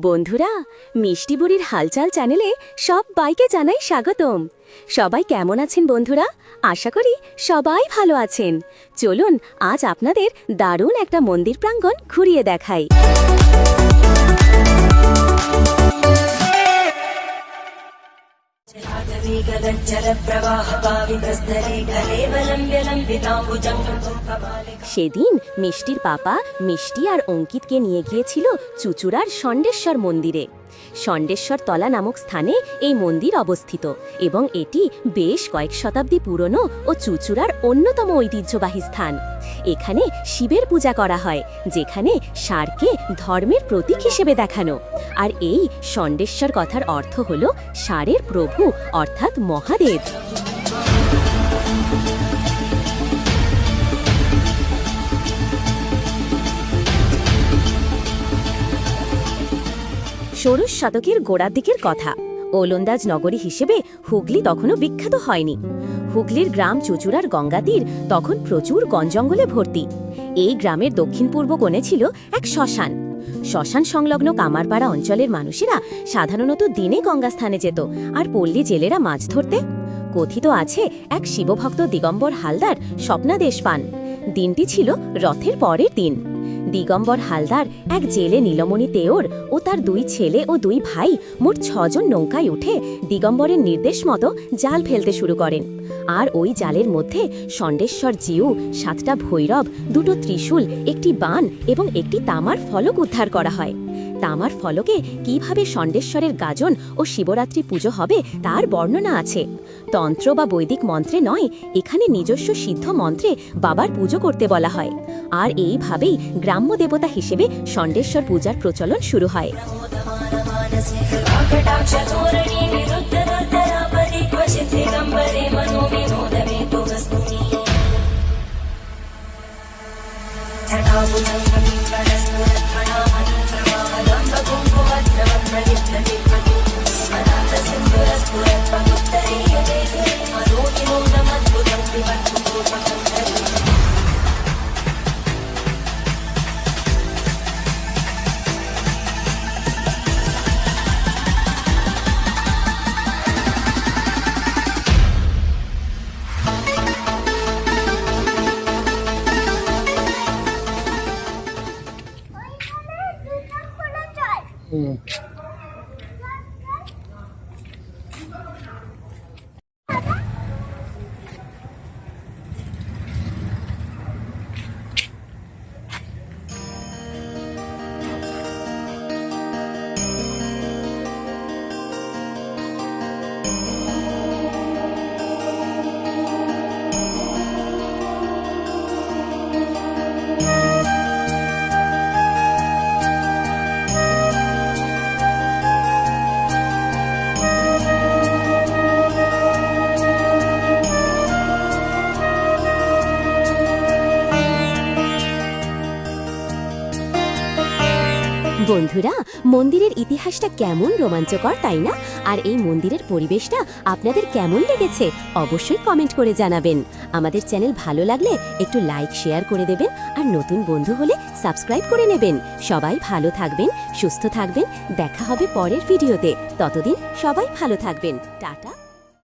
বন্ধুরা, মিষ্টি বুড়ির হালচাল চ্যানেলে সবাইকে জানাই স্বাগতম। সবাই কেমন আছেন বন্ধুরা? আশা করি সবাই ভালো আছেন। চলুন আজ আপনাদের দারুণ একটা মন্দির প্রাঙ্গণ ঘুরিয়ে দেখাই। সেদিন মিষ্টির পাপা মিষ্টি আর অঙ্কিতকে নিয়ে গিয়েছিল চুচুড়ার ষণ্ডেশ্বর মন্দিরে। ষণ্ডেশ্বর তলা নামক স্থানে এই মন্দির অবস্থিত এবং এটি বেশ কয়েক শতাব্দী পুরনো ও চুচুড়ার অন্যতম ঐতিহ্যবাহী স্থান। এখানে শিবের পূজা করা হয়, যেখানে ষাঁড়কে ধর্মের প্রতীক হিসেবে দেখানো। আর এই ষণ্ডেশ্বর কথার অর্থ হল ষাঁড়ের প্রভু অর্থাৎ মহাদেব। ষোড়শ শতকের গোড়ার দিকের কথা। ওলন্দাজ নগরী হিসেবে হুগলি তখনও বিখ্যাত হয়নি। হুগলির গ্রাম চুচুড়ার গঙ্গাতীর তখন প্রচুর বনজঙ্গলে ভর্তি। এই গ্রামের দক্ষিণ পূর্ব কোণে ছিল এক শ্মশান। শ্মশান সংলগ্ন কামারপাড়া অঞ্চলের মানুষেরা সাধারণত দিনে গঙ্গাস্থানে যেত, আর পল্লী জেলেরা মাছ ধরতে। কথিত আছে এক শিবভক্ত দিগম্বর হালদার স্বপ্নাদেশ পান। দিনটি ছিল রথের পরের দিন। দিগম্বর হালদার এক জেলে নীলমণি তেওর ও তার দুই ছেলে ও দুই ভাই মোট 6 জন নৌকায় উঠে দিগম্বরের নির্দেশ মতো জাল ফেলতে শুরু করেন। আর ওই জালের মধ্যে ষণ্ডেশ্বর জিউ, 7টা ভৈরব, 2টো ত্রিশূল, একটি বান এবং একটি তামার ফলক উদ্ধার করা হয়। তামার ফলকে কিভাবে ষণ্ডেশ্বরের গাজন ও শিবরাত্রি পুজো হবে তার বর্ণনা আছে। তন্ত্র বা বৈদিক মন্ত্রে নয়, এখানে নিজস্ব সিদ্ধ মন্ত্রে বাবার পুজো করতে বলা হয়। আর এইভাবেই গ্রাম্য দেবতা হিসেবে ষণ্ডেশ্বর পূজার প্রচলন শুরু হয়। বন্ধুরা, মন্দিরের ইতিহাসটা কেমন রোমাঞ্চকর, তাই না? আর এই মন্দিরের পরিবেশটা আপনাদের কেমন লেগেছে অবশ্যই কমেন্ট করে জানাবেন। আমাদের চ্যানেল ভালো লাগলে একটু লাইক শেয়ার করে দেবেন, আর নতুন বন্ধু হলে সাবস্ক্রাইব করে নেবেন। সবাই ভালো থাকবেন, সুস্থ থাকবেন। দেখা হবে পরের ভিডিওতে। ততদিন সবাই ভালো থাকবেন। টাটা।